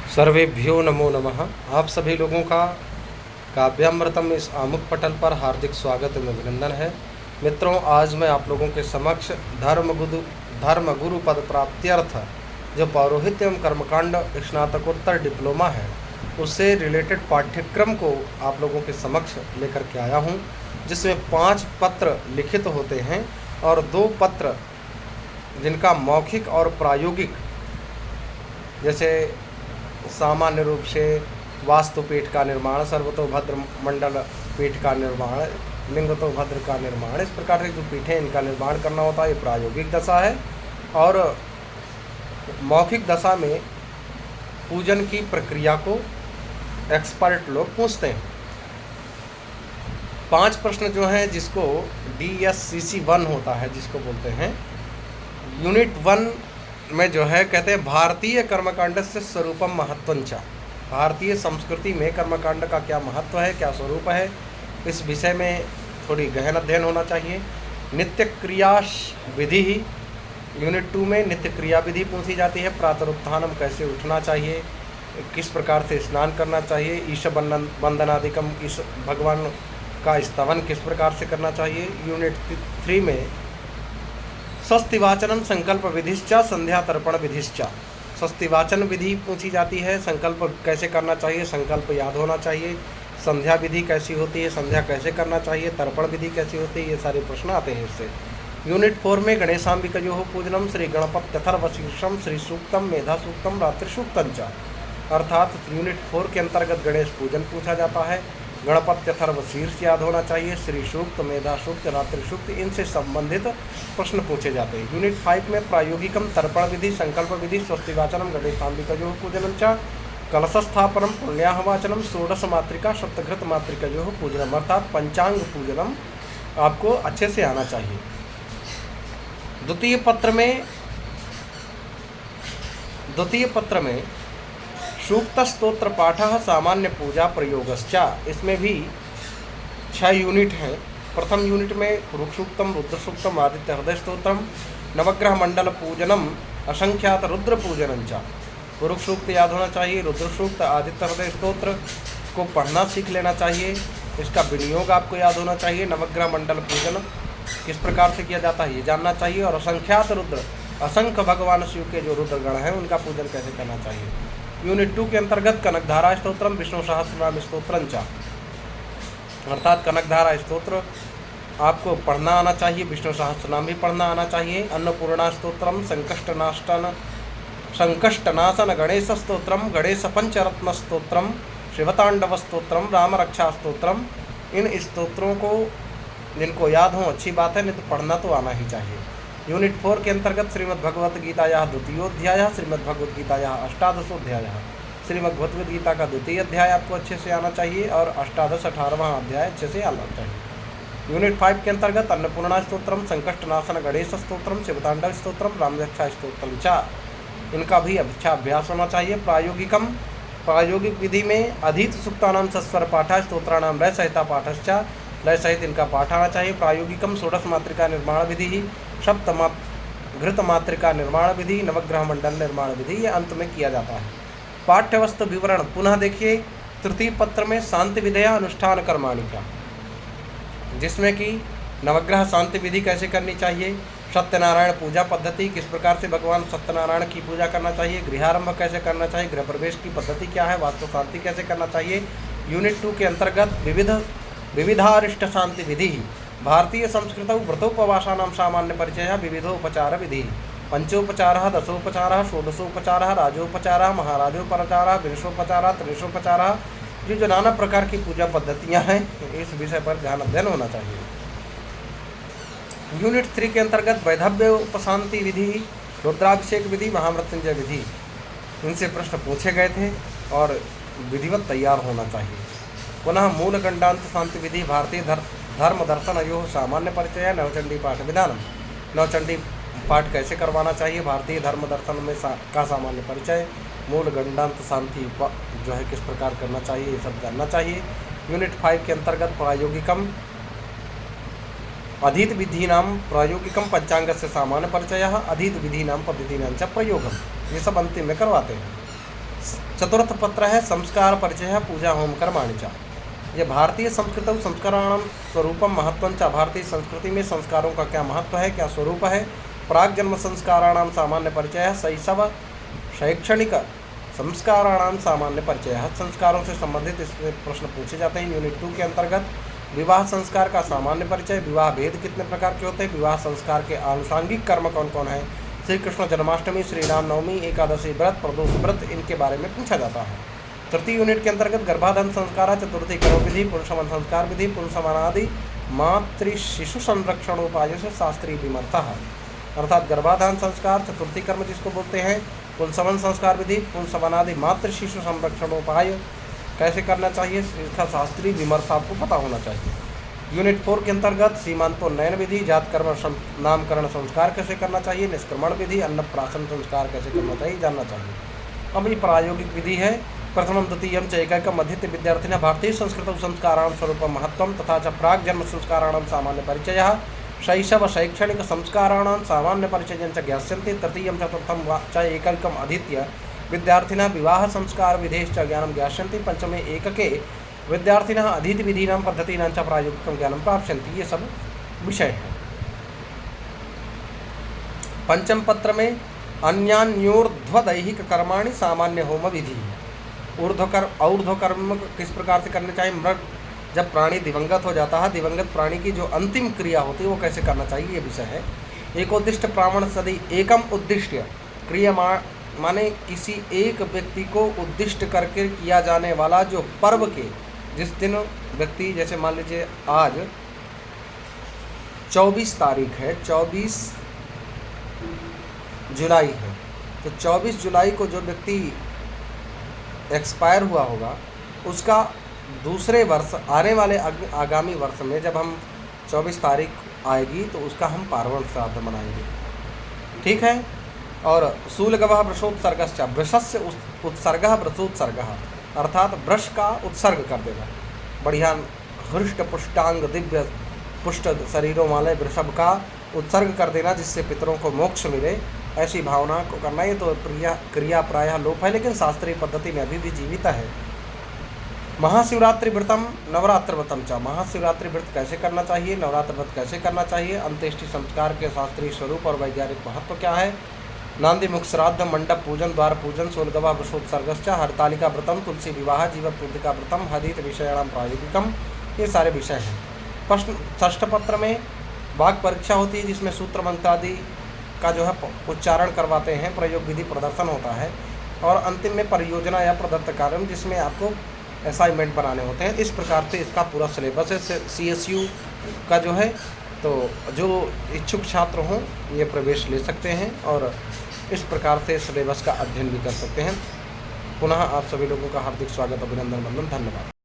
सर्वेभ्यो नमो नमः। आप सभी लोगों का काव्यामृतम इस आमुख पटल पर हार्दिक स्वागत एवं अभिनंदन है। मित्रों, आज मैं आप लोगों के समक्ष धर्म गुरु पद प्राप्त्यर्थ जो पौरोहित्य एवं कर्मकांड स्नातकोत्तर डिप्लोमा है उससे रिलेटेड पाठ्यक्रम को आप लोगों के समक्ष लेकर के आया हूँ, जिसमें 5 पत्र लिखित होते हैं और 2 पत्र जिनका मौखिक और प्रायोगिक, जैसे सामान्य रूप से वास्तुपीठ का निर्माण, सर्वतोभद्र मंडल पीठ का निर्माण, लिंगतोभद्र का निर्माण, इस प्रकार से जो पीठें इनका निर्माण करना होता है ये प्रायोगिक दशा है। और मौखिक दशा में पूजन की प्रक्रिया को एक्सपर्ट लोग पूछते हैं। 5 प्रश्न जो हैं जिसको DSCC 1 होता है, जिसको बोलते हैं यूनिट 1 में जो है कहते हैं भारतीय कर्मकांड से स्वरूपम महत्वंच। भारतीय संस्कृति में कर्मकांड का क्या महत्व है, क्या स्वरूप है, इस विषय में थोड़ी गहन अध्ययन होना चाहिए। नित्य क्रिया विधि, यूनिट 2 में नित्य क्रिया विधि पूछी जाती है। प्रातरुत्थानम, कैसे उठना चाहिए, किस प्रकार से स्नान करना चाहिए, ईश वंदनादिकम, ईश भगवान का स्तवन किस प्रकार से करना चाहिए। यूनिट 3 में स्वस्तिवाचनम संकल्प विधिश्च संध्या तर्पण विधिश्च, स्वस्तिवाचन विधि पूछी जाती है, संकल्प कैसे करना चाहिए, संकल्प याद होना चाहिए। संध्या विधि कैसी होती है, संध्या कैसे करना चाहिए, तर्पण विधि कैसी होती है, ये सारे प्रश्न आते हैं इससे। यूनिट 4 में गणेशांबिकयोः पूजनम, श्री गणपति अथर्वशीर्षम, श्री सूक्तम, मेधा सूक्तम, रात्रि सूक्तम च, अर्थात यूनिट 4 के अंतर्गत गणेश पूजन पूछा जाता है। गणपति अथर्वशीर्ष याद होना चाहिए, श्री सूक्त, मेधा सूक्त, रात्रि सूक्त, इनसे संबंधित प्रश्न पूछे जाते हैं। यूनिट 5 में प्रायोगिकम, तर्पण विधि, संकल्प विधि, स्वस्तिवाचनम, गणेशांबिकयोः पूजनम च, कलशस्थापनम, पुण्याहवाचनम, षोडश मातृका, सप्तघृत मातृकयोः पूजनम, अर्थात पंचांग पूजनम आपको अच्छे से आना चाहिए। द्वितीय पत्र में सूक्त स्तोत्र पाठ सामान्य पूजा प्रयोगश्चा, इसमें भी 6 यूनिट हैं। प्रथम यूनिट में पुरुष सूक्तम, रुद्र सूक्तम, आदित्य हृदय स्तोत्रम, नवग्रह मंडल पूजनम, असंख्यात रुद्र पूजनम चा। पुरुष सूक्त याद होना चाहिए, रुद्र सूक्त, आदित्य हृदय स्तोत्र को पढ़ना सीख लेना चाहिए, इसका विनियोग आपको याद होना चाहिए। नवग्रह मंडल पूजन किस प्रकार से किया जाता है ये जानना चाहिए। और असंख्यात रुद्र, असंख्य भगवान शिव के जो रुद्रगण हैं उनका पूजन कैसे करना चाहिए। यूनिट 2 के अंतर्गत कनकधारा स्तोत्रम, विष्णु सहस्रनाम स्तोत्रम चा, अर्थात कनकधारा स्तोत्र आपको पढ़ना आना चाहिए, विष्णु सहस्रनाम भी पढ़ना आना चाहिए। अन्नपूर्णा स्तोत्रम, संकष्टनाशन गणेश स्तोत्रम, गणेश पंचरत्न स्तोत्रम, शिवतांडव स्तोत्रम, राम रक्षा स्तोत्रम, इन स्तोत्रों को जिनको याद हो अच्छी बात है, नहीं तो पढ़ना तो आना ही चाहिए। यूनिट 4 के अंतर्गत श्रीमद्भगवद्गीतायाः द्वितीयोध्यायः, श्रीमद्भगवद्गीतायाः अष्टादशोध्यायः, श्रीमद्भगवद्गीता का 2य अध्याय आपको अच्छे से आना चाहिए और अष्टादश 18वां अध्याय अच्छे से आना चाहिए। यूनिट 5 के अंतर्गत अन्नपूर्णा स्तोत्रम, संकष्टनाशन गणेश स्तोत्रम, शिवतांडव स्तोत्रम, रामरक्षा स्तोत्रम चा, इनका भी अच्छा अभ्यास होना चाहिए। प्रायोगिक विधि में अधीत सूक्तानां सस्वर पाठा, स्तोत्राणां लय सहिता पाठश्चा, लय सहित इनका पाठ आना चाहिए। प्रायोगिकम षोडश मातृका निर्माण विधि, घृत मातृका निर्माण विधि, नवग्रह मंडल निर्माण विधि, ये अंत में किया जाता है। पाठ्यवस्तु विवरण पुनः देखिए तृतीय पत्र में शांति विधेया अनुष्ठान कर्माणिका, जिसमें कि नवग्रह शांति विधि कैसे करनी चाहिए, सत्यनारायण पूजा पद्धति, किस प्रकार से भगवान सत्यनारायण की पूजा करना चाहिए, गृहारंभ कैसे करना चाहिए, गृह प्रवेश की पद्धति क्या है, वास्तु शांति कैसे करना चाहिए। यूनिट 2 के अंतर्गत विविधारिष्ट शांति विधि, भारतीय संस्कृतौ व्रतोपवासानां सामान्य परिचयः, विविधोपचार विधि, पंचोपचारः, दशोपचारः, षोडशोपचारः, राजोपचारः, महाराजोपचारः, विंशोपचारः, त्रिशोपचारः, जो नाना प्रकार की पूजा पद्धतियां हैं, इस विषय पर ध्यान अध्ययन होना चाहिए। यूनिट 3 के अंतर्गत वैधव्य उपशांति विधि, रुद्राभिषेक विधि, महामृत्युंजय विधि, इनसे प्रश्न पूछे गए थे और विधिवत तैयार होना चाहिए। पुनः मूल गंडांत शांति विधि, भारतीय धर्म दर्शनयोः सामान्य परिचय, नवचंडी पाठ विधानम, नवचंडी पाठ कैसे करवाना चाहिए, भारतीय धर्म दर्शन में का सामान्य परिचय, मूल गंडांत शांति जो है किस प्रकार करना चाहिए, ये सब जानना चाहिए। यूनिट 5 के अंतर्गत प्रायोगिकम अधीत विधीनां प्रायोगिकम पंचांग से सामान्य परिचय, अधीत विधीनां पद्धतीनां च प्रयोगम, ये सब अंतिम में करवाते हैं। चतुर्थ पत्र है संस्कार परिचय पूजा होम कर्माणि च। ये भारतीय संस्कृतौ संस्काराणां स्वरूपम महत्वं च। भारतीय संस्कृति में संस्कारों का क्या महत्व है, क्या स्वरूप है। प्राग जन्म संस्काराणां सामान्य परिचय, शैशव शैक्षणिक संस्काराणां सामान्य परिचय। संस्कारों से संबंधित इसमें प्रश्न पूछे जाते हैं यूनिट 2 के अंतर्गत। विवाह संस्कार का सामान्य परिचय, विवाह भेद कितने प्रकार के होते हैं, विवाह संस्कार के आनुषांगिक कर्म कौन कौन है, श्री कृष्ण जन्माष्टमी, श्री राम नवमी, एकादशी व्रत, प्रदोष व्रत, इनके बारे में पूछा जाता है। तृतीय यूनिट के अंतर्गत गर्भाधान संस्कार, चतुर्थी गर्भ विधि, पुंसवन संस्कार विधि, पुंसवनादि मातृ शिशु संरक्षण उपाय से शास्त्रीय विमर्शः, अर्थात गर्भाधान संस्कार, चतुर्थी कर्म जिसको बोलते हैं, पुंसवन संस्कार विधि, पुंसवनादि मातृ शिशु संरक्षण उपाय कैसे करना चाहिए, इसका शास्त्रीय विमर्श आपको पता होना चाहिए। यूनिट 4 के अंतर्गत सीमांतोन्नयन विधि, जात कर्म नामकरण संस्कार कैसे करना चाहिए, निष्क्रमण विधि, अन्नप्राशन संस्कार कैसे करना चाहिए, जानना चाहिए। अब ये प्रायोगिक विधि है। प्रथमं द्वितीयं च एकैकम् अधीत्य विद्यार्थिनः भारतीय संस्कृतौ संस्काराणां स्वरूपं महत्त्वं तथा च प्राक् जन्म संस्काराणां सामान्य परिचयः, शैशव शैक्षणिक संस्काराणां सामान्य परिचयं च ज्ञास्यन्ति। तृतीयं चतुर्थं च एकैकम् अधीत्य विद्यार्थिनः विवाह संस्कार विधेश्च ज्ञानं ज्ञास्यन्ति। पंचमे एकके विद्यार्थिनः अधीत विधीनां पद्धतीनां च प्रायोगिकं ज्ञानं प्राप्स्यन्ति। ये सब विषय हैं। पंचम पत्र में अन्यान्योर्ध्वदैहिक कर्माणि सामान्य होम विधि। ऊर्ध्व कर्म किस प्रकार से करने चाहिए, मृग जब प्राणी दिवंगत हो जाता है, दिवंगत प्राणी की जो अंतिम क्रिया होती है वो कैसे करना चाहिए, ये विषय है। एक उद्दिष्ट ब्राह्मण सदी एकम उद्दिष्ट क्रिया माने किसी एक व्यक्ति को उद्दिष्ट करके किया जाने वाला जो पर्व के जिस दिन व्यक्ति, जैसे मान लीजिए आज 24 तारीख है, 24 जुलाई है, तो 24 जुलाई को जो व्यक्ति एक्सपायर हुआ होगा उसका दूसरे वर्ष आने वाले आगामी वर्ष में जब हम 24 तारीख आएगी तो उसका हम पार्वण श्राद्ध मनाएंगे, ठीक है। और शूलगवः वृषोत्सर्गश्च, वृषस्य उत्सर्गः वृषोत्सर्गः, अर्थात वृष का उत्सर्ग कर देना, बढ़िया हृष्ट पुष्टांग दिव्य पुष्ट शरीरों वाले वृषभ का उत्सर्ग कर देना जिससे पितरों को मोक्ष मिले, ऐसी भावना को करना। ये तो क्रिया प्रायः लोप है लेकिन शास्त्रीय पद्धति में अभी भी जीवित है। महाशिवरात्रि व्रतम नवरात्र व्रतम च, महाशिवरात्रि व्रत कैसे करना चाहिए, नवरात्र व्रत कैसे करना चाहिए, अंत्येष्टि संस्कार के शास्त्रीय स्वरूप और वैज्ञानिक महत्व क्या है, नांदी मुख श्राद्ध, मंडप पूजन, द्वार पूजन, सोलगवा वृषोत्सर्गश्च, हरतालिका व्रतम, तुलसी विवाह, जीवपूर्तिका व्रतम, हदित विषयाणाम प्रायोगिकम, ये सारे विषय हैं। प्रश्न षष्ठ पत्र में वाक परीक्षा होती है जिसमें सूत्र मंत्र आदि का जो है उच्चारण करवाते हैं, प्रयोग विधि प्रदर्शन होता है, और अंतिम में परियोजना या प्रदत्त कार्य जिसमें आपको असाइनमेंट बनाने होते हैं। इस प्रकार से इसका पूरा सिलेबस है CSU का जो है। तो जो इच्छुक छात्र हों ये प्रवेश ले सकते हैं और इस प्रकार से सिलेबस का अध्ययन भी कर सकते हैं। पुनः आप सभी लोगों का हार्दिक स्वागत, अभिनंदन, वंदन, धन्यवाद।